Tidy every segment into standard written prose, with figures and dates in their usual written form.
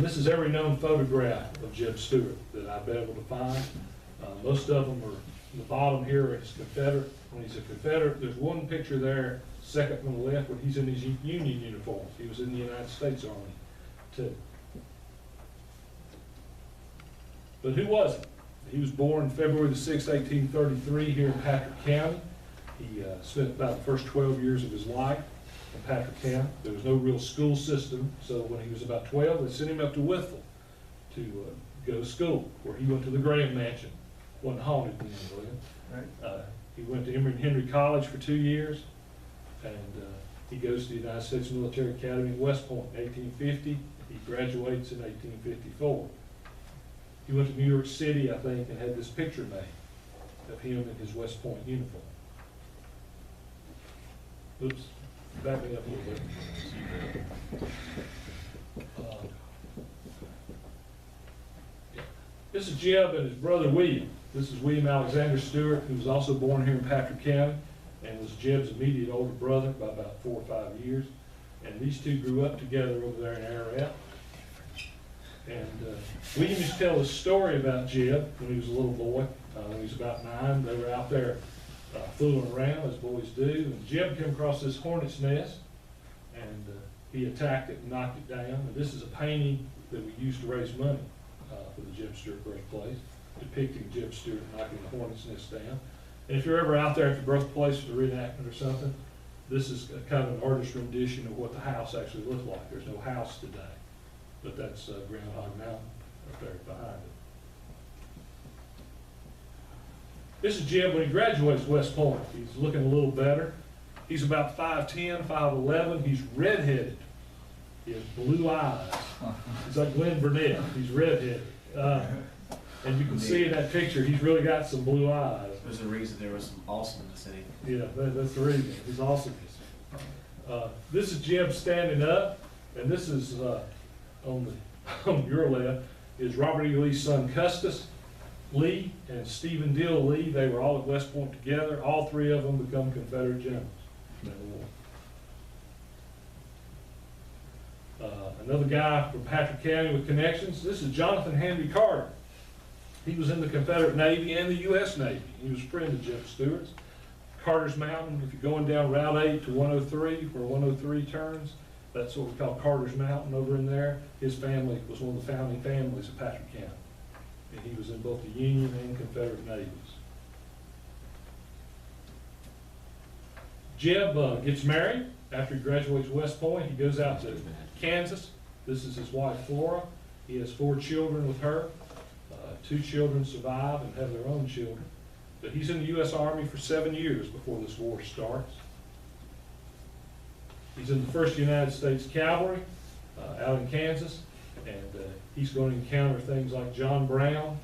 this is every known photograph of Jeb Stuart that I've been able to find. Most of them are, the bottom here is Confederate. When he's a Confederate, there's one picture there, second from the left, when he's in his Union uniforms. He was in the United States Army too. But who was he? He was born February the 6th, 1833 here in Patrick County. He spent about the first 12 years of his life in Patrick County. There was no real school system, so when he was about 12, they sent him up to Whitfield to go to school, where he went to the Graham Mansion. Wasn't haunted then, right. He went to Emory and Henry College for 2 years, and he goes to the United States Military Academy in West Point in 1850. He graduates in 1854. He went to New York City, I think, and had this picture made of him in his West Point uniform. Oops, back me up a little bit. This is Jeb and his brother William. This is William Alexander Stewart, who was also born here in Patrick County and was Jeb's immediate older brother by about 4 or 5 years. And these two grew up together over there in Ararat. And William used to tell a story about Jeb when he was a little boy. When he was about 9, they were out there fooling around, as boys do. And Jeb came across this hornet's nest, and he attacked it and knocked it down. And this is a painting that we used to raise money for the Jeb Stuart birthplace, depicting Jeb Stuart knocking the hornet's nest down. And if you're ever out there at the birthplace for the reenactment or something, this is kind of an artist's rendition of what the house actually looked like. There's no house today, but that's Groundhog Mountain up there behind it. This is Jeb when he graduates West Point. He's looking a little better. He's about 5'10", 5'11". He's redheaded. He has blue eyes. He's like Glenn Burnett. He's redheaded. And you can see in that picture, he's really got some blue eyes. There's a reason there was some awesomeness in him. Yeah, that's the reason. His awesomeness. This is Jeb standing up, and this is on your left is Robert E. Lee's son Custis Lee and Stephen Dill Lee. They were all at West Point together. All three of them become Confederate generals in that war. Another guy from Patrick County with connections. This is Jonathan Henry Carter. He was in the Confederate Navy and the U.S. Navy. He was a friend of Jeb Stuart's. Carter's Mountain, if you're going down Route 8 to 103, where 103 turns, that's what we call Carter's Mountain over in there. His family was one of the founding families of Patrick County. And he was in both the Union and Confederate Navies. Jeb gets married. After he graduates West Point, he goes out to Kansas. This is his wife, Flora. He has 4 children with her. 2 children survive and have their own children. But he's in the U.S. Army for 7 years before this war starts. He's in the 1st United States Cavalry out in Kansas, and he's going to encounter things like John Brown.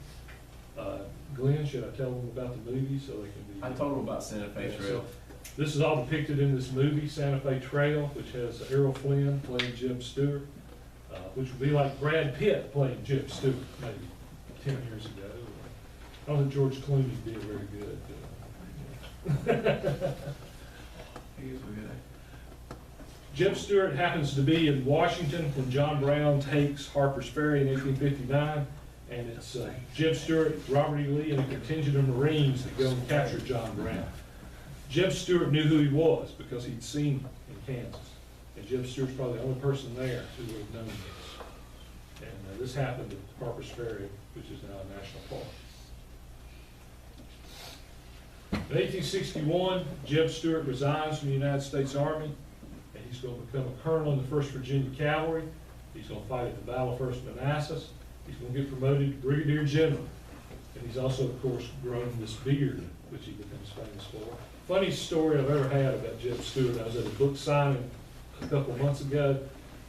Glenn, should I tell them about the movie so they can be... I told him about Santa Fe Trail. So this is all depicted in this movie, Santa Fe Trail, which has Errol Flynn playing Jeb Stuart, which would be like Brad Pitt playing Jeb Stuart maybe 10 years ago. I don't think George Clooney did very good. He is good. Jeb Stuart happens to be in Washington when John Brown takes Harpers Ferry in 1859, and it's Jeb Stuart, Robert E. Lee, and a contingent of Marines that go and capture John Brown. Jeb Stuart knew who he was because he'd seen him in Kansas, and Jeb Stuart's probably the only person there who would have known this. And this happened at Harpers Ferry, which is now a national park. In 1861, Jeb Stuart resigns from the United States Army, and he's going to become a colonel in the 1st Virginia Cavalry. He's going to fight at the Battle of First Manassas. He's going to get promoted to Brigadier General. And he's also, of course, grown this beard, which he becomes famous for. Funny story I've ever had about Jeb Stuart. I was at a book signing a couple of months ago,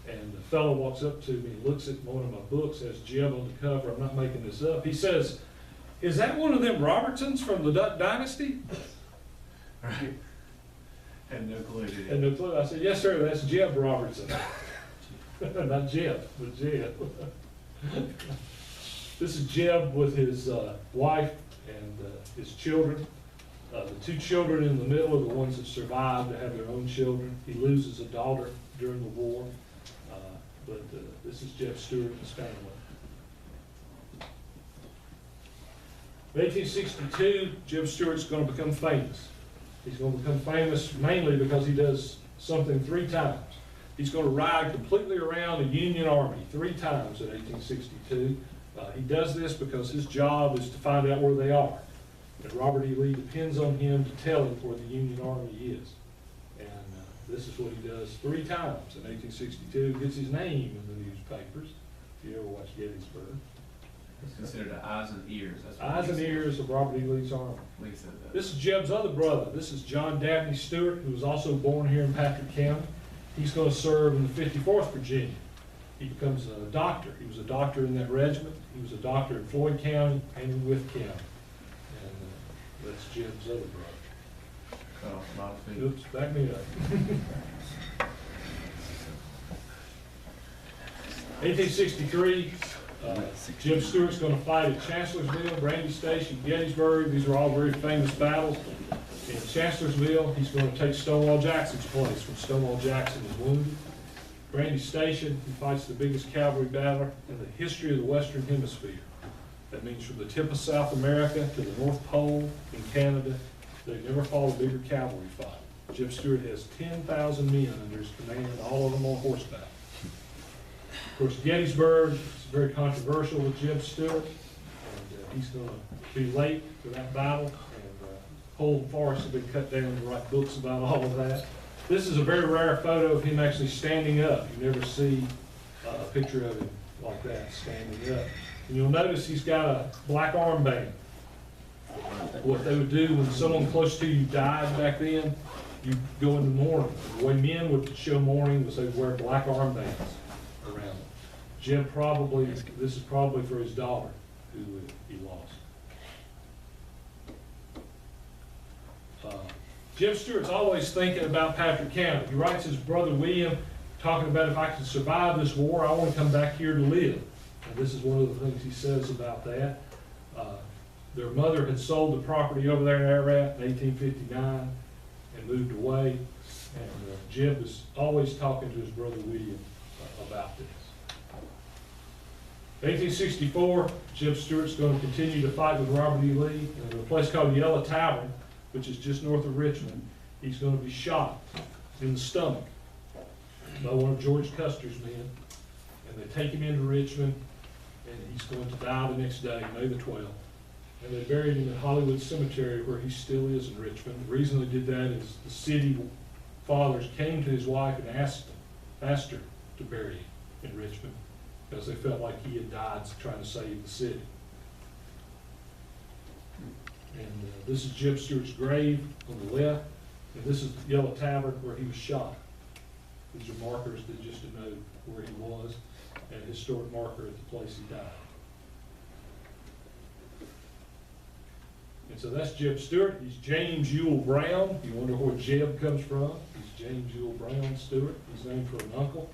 and the fellow walks up to me, looks at one of my books, has Jeb on the cover. I'm not making this up. He says, "Is that one of them Robertsons from the Duck Dynasty?" Right. Had no clue, did he? Had no clue. I said, "Yes, sir, that's Jeb Robertson." Not Jeb, but Jeb. This is Jeb with his wife and his children. The 2 children in the middle are the ones that survived to have their own children. He loses a daughter during the war. but this is Jeb Stuart and his family. In 1862, Jeb Stuart's going to become famous. He's going to become famous mainly because he does something 3 times. He's going to ride completely around the Union Army 3 times in 1862. He does this because his job is to find out where they are. And Robert E. Lee depends on him to tell him where the Union Army is. And this is what he does 3 times in 1862. Gets his name in the newspapers, if you ever watch Gettysburg. It's considered the eyes and ears. That's what Eyes and Lee said. ears of Robert E. Lee's army. Lee said that. This is Jeb's other brother. This is John Daphne Stewart, who was also born here in Patrick County. He's going to serve in the 54th Virginia. He becomes a doctor. He was a doctor in that regiment. He was a doctor in Floyd County and in Wythe County. And that's Jeb's other brother. Cut off a lot of feet. Oops, back me up. 1863, Jeb Stuart's going to fight at Chancellorsville, Brandy Station, Gettysburg. These are all very famous battles. In Chancellorsville, he's going to take Stonewall Jackson's place when Stonewall Jackson is wounded. Brandy Station, he fights the biggest cavalry battle in the history of the Western Hemisphere. That means from the tip of South America to the North Pole in Canada, they've never fought a bigger cavalry fight. Jeb Stuart has 10,000 men under his command, all of them on horseback. Of course, Gettysburg is very controversial with Jeb Stuart, and he's going to be late for that battle, and whole forests have been cut down to write books about all of that. This is a very rare photo of him actually standing up. You never see a picture of him like that, standing up. And you'll notice he's got a black armband. What they would do when someone close to you died back then, you go into mourning. The way men would show mourning was they would wear black armbands around them. Jeb probably, this is probably for his daughter who he lost. Jeb Stuart's always thinking about Patrick County. He writes his brother William, talking about, if I can survive this war, I want to come back here to live. And this is one of the things he says about that. Their mother had sold the property over there in Ararat in 1859 and moved away. And Jeb is always talking to his brother William about this. 1864, Jeb Stuart's going to continue to fight with Robert E. Lee in a place called Yellow Tavern, which is just north of Richmond. He's going to be shot in the stomach by one of George Custer's men. And they take him into Richmond, and he's going to die the next day, May the 12th. And they buried him in Hollywood Cemetery, where he still is in Richmond. The reason they did that is the city fathers came to his wife and asked her to bury him in Richmond, because they felt like he had died trying to save the city. And this is Jeb Stuart's grave on the left, and this is the Yellow Tavern where he was shot. These are markers that just denote where he was, and a historic marker at the place he died. And so that's Jeb Stuart. He's James Ewell Brown. You wonder where Jeb comes from. He's James Ewell Brown Stewart. He's named for an uncle.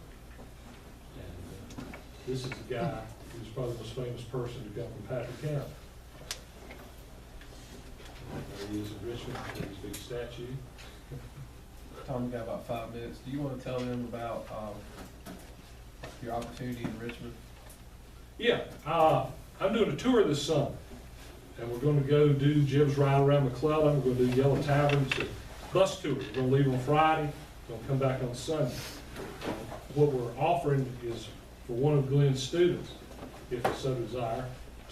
And this is the guy who's probably the most famous person to come from Patrick County. There he is in Richmond, his big statue. Tom, we got about 5 minutes. Do you want to tell them about your opportunity in Richmond? Yeah, I'm doing a tour this summer, and we're going to go do Jeb's Ride Around McClellan. We're going to do Yellow Tavern. It's a bus tour. We're going to leave on Friday. We're going to come back on Sunday. What we're offering is for one of Glenn's students, if they so desire,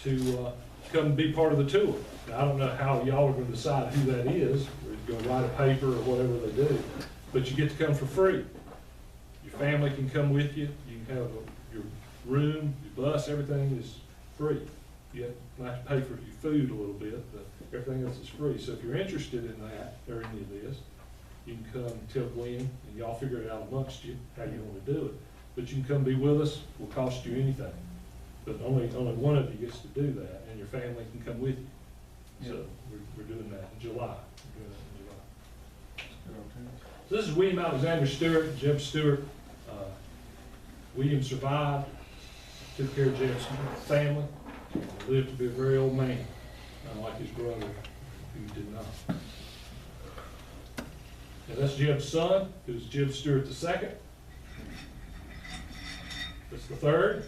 to come be part of the tour. Now, I don't know how y'all are going to decide who that is, or you're going to write a paper or whatever they do, but you get to come for free. Your family can come with you. You can have your room, your bus, everything is free. You have to pay for your food a little bit, but everything else is free. So if you're interested in that or any of this, you can come and tell Glenn, and y'all figure it out amongst you how you want to do it. But you can come be with us. It will cost you anything. But only one of you gets to do that, and your family can come with you. So we're doing that in July. We're doing that in July. So this is William Alexander Stewart, Jeb Stuart. William survived, took care of Jeb's family, lived to be a very old man, unlike his brother, who did not. And that's Jeb's son, who's Jeb Stuart II. It's the third,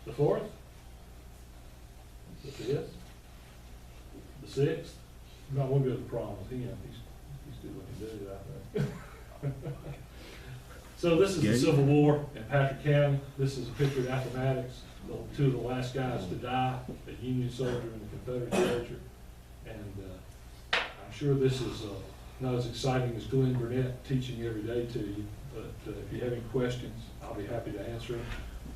the fourth, the fifth, the sixth. I'm not gonna go to the prom with him, he's too looking good, I think. So this is the Civil War in Patrick County. This is a picture of Appomattox, two of the last guys to die, a Union soldier and a Confederate soldier. And I'm sure this is not as exciting as Glenn Burnett teaching every day to you, but if you have any questions, I'll be happy to answer them.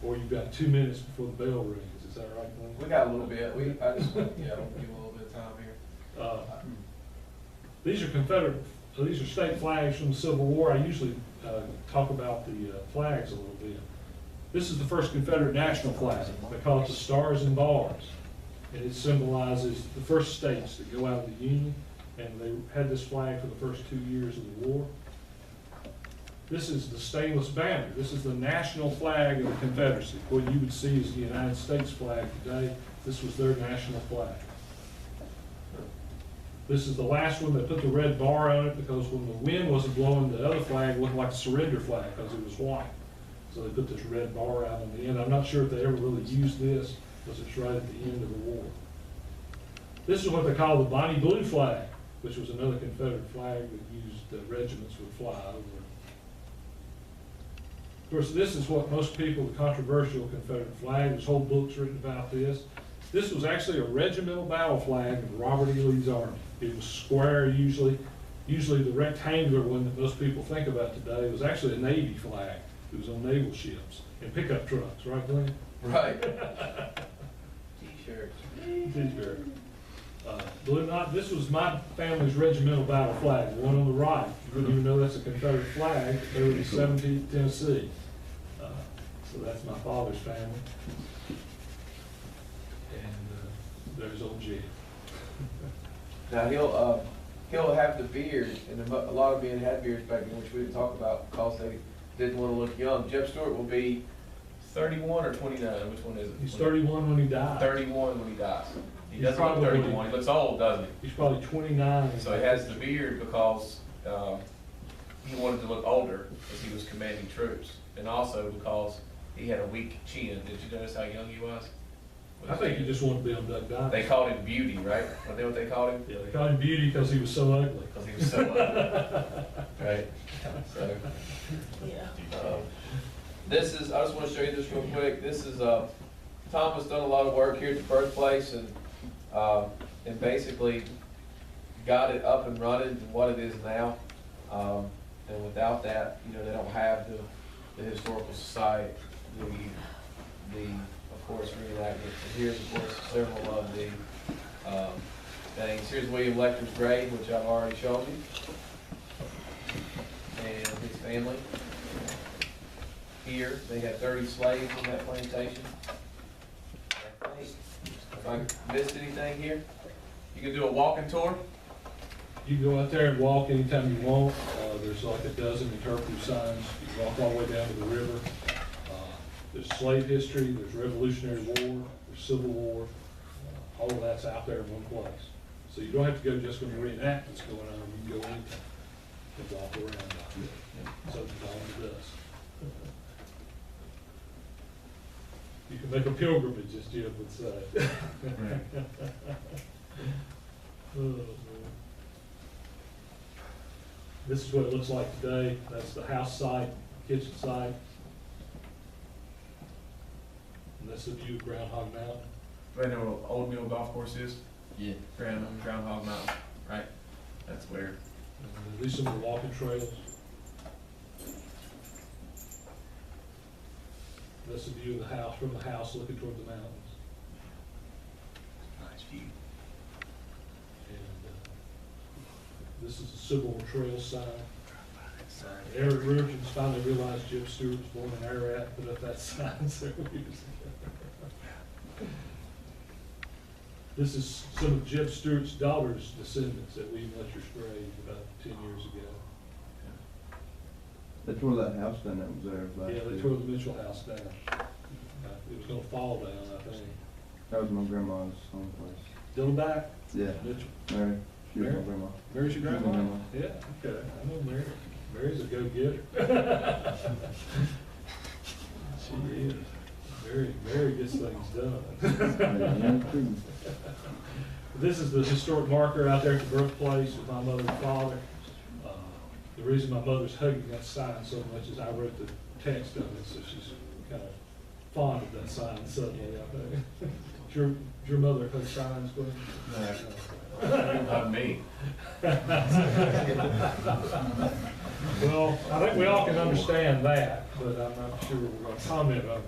Or you've got 2 minutes before the bell rings, is that right, Glenn? We got a little bit, I just, I'll give a little bit of time here. These are Confederate, these are state flags from the Civil War. I usually talk about the flags a little bit. This is the first Confederate national flag. They call it the Stars and Bars. And it symbolizes the first states that go out of the Union. And they had this flag for the first 2 years of the war. This is the stainless banner. This is the national flag of the Confederacy. What you would see is the United States flag today. This was their national flag. This is the last one. They put the red bar on it because when the wind wasn't blowing, the other flag looked like a surrender flag because it was white. So they put this red bar out on the end. I'm not sure if they ever really used this because it's right at the end of the war. This is what they call the Bonnie Blue flag, which was another Confederate flag that used regiments would fly over. Of course, this is what most people, the controversial Confederate flag, there's whole books written about this. This was actually a regimental battle flag of Robert E. Lee's army. It was square usually. Usually the rectangular one that most people think about today was actually a Navy flag. It was on naval ships and pickup trucks, right, Glenn? Right. T-shirts. T-shirt. Believe it or not, this was my family's regimental battle flag, the one on the right. You wouldn't even know that's a Confederate flag, but they were in 17th Tennessee. So that's my father's family. And there's old Jeb. Now, he'll have the beard, and a lot of men had beards back then, which we didn't talk about because they didn't want to look young. Jeb Stuart will be 31 or 29, which one is it? He's 31 when he died. 31 when he dies. He He's doesn't look probably- 31, he looks old, doesn't he? He's probably 29. So he has the beard because he wanted to look older as he was commanding troops, and also because he had a weak chin. Did you notice how young he was? I think he just wanted to be on Duck Dynasty. They called him Beauty, right? Wasn't that what they called him? Yeah, they called him Beauty because he was so ugly. Because he was so ugly. Right. So, this is, I just want to show you this real quick. This is, Tom has done a lot of work here at the birthplace and basically got it up and running to what it is now. And without that, they don't have the historical society, of course, reenactment. And here's, of course, several of the things. Here's William Lecter's grave, which I've already shown you, and his family. Here, they had 30 slaves on that plantation. If I missed anything here, you can do a walking tour. You can go out there and walk anytime you want. There's like a dozen interpretive signs. You can walk all the way down to the river. There's slave history, there's Revolutionary War, there's Civil War. All of that's out there in one place. So you don't have to go just when the reenactment's going on. You can go anytime and walk around out there. So it's all in the dust. You can make a pilgrimage, as Jeb would say. Oh, man. This is what it looks like today. That's the house site, kitchen site. And that's the view of Groundhog Mountain. Right now, where Old Mill Golf Course is? Yeah. Groundhog Mountain, right? That's where. And these are some of the walking trails. That's the view of the house, from the house looking toward the mountains. Nice view. And this is a Civil War Trail sign. Eric Rurgens finally realized Jeb Stuart was born in Ararat, put up that sign several years ago. This is some of Jeb Stuart's daughter's descendants at William Lecter's grave about 10 years ago. They tore that house down that was there last Yeah, they year. tore the Mitchell house down. It was gonna fall down, I think. That was my grandma's home place. Still back, Yeah, Mitchell. Mary. She was Mary? my grandma. Mary's your She's my grandma? grandma. Yeah, okay, I know Mary. Mary's a go-getter. She is. Very, very gets things done. Yeah, too. This is the historic marker out there at the birthplace of my mother and father. The reason my mother's hugging that sign so much is I wrote the text of it, so she's kind of fond of that sign suddenly, I think. Does your mother hug signs, Glenn? Not me. Well, I think we all can understand that, but I'm not sure we're going to comment on it.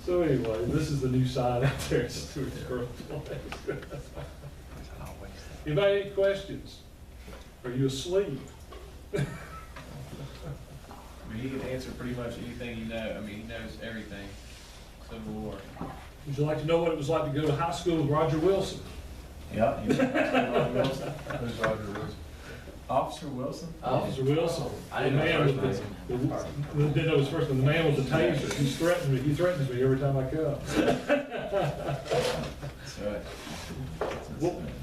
So anyway, this is the new sign out there at Stewart's birthplace. Anybody any questions? Are you asleep? I mean, he can answer pretty much anything you know. I mean, he knows everything. Civil War. Would you like to know what it was like to go to high school with Roger Wilson? Yep. Who's Roger Wilson? Officer Wilson? Officer Wilson. I didn't know The man his with first the- didn't know his first name. The man with the taser. He's threatened me. He threatens me every time I come. That's right.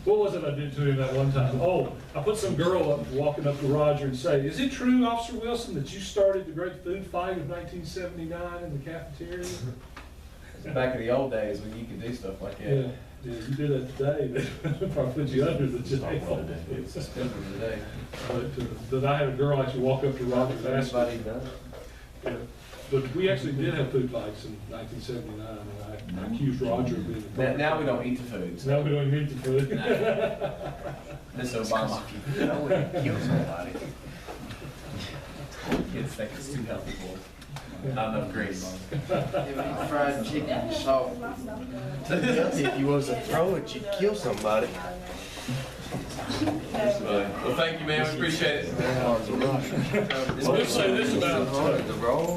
What was it I did to him that one time? Oh, I put some girl up walking up to Roger and say, "Is it true, Officer Wilson, that you started the great food fight of 1979 in the cafeteria?" Back in the old days when you could do stuff like Yeah, that. yeah, you did that today. They probably put you under the jail. It's suspended today. But I had a girl actually walk up to Roger and ask Everybody me. does. Yeah. But we actually did have food fights in 1979, and I accused Roger of being the. Now we don't eat the food. Now we don't eat the food. This Obama. I wouldn't kill somebody. Kids think it's too healthy for them. Not enough grease. Fried chicken, salt. If you was to throw it, you'd kill somebody. Well, thank you, man. We appreciate it. Well, let's say this about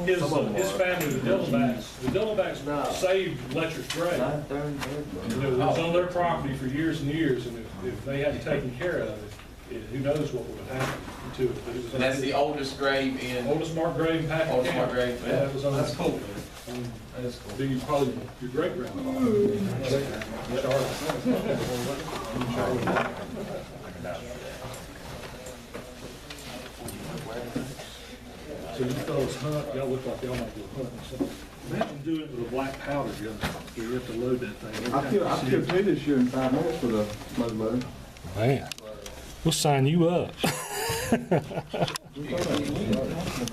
his family, the Dillabacks. The Dillabacks saved Letcher's Grave. It was on their property for years and years, and if they hadn't taken care of it, who knows what would have happened to it. But it was And that's the oldest grave in. oldest marked grave in Patrick Oldest marked County. grave. Yeah, it was on. That's cool. That is cool. Be probably your great grandmother. So you fellas hunt, y'all look like y'all might go hunting or something. Imagine doing it with a black powder gun, where you have to load that thing. every I time killed, you I see killed it. two this year in 5 minutes with a mud. Man, we'll sign you up. We thought that was-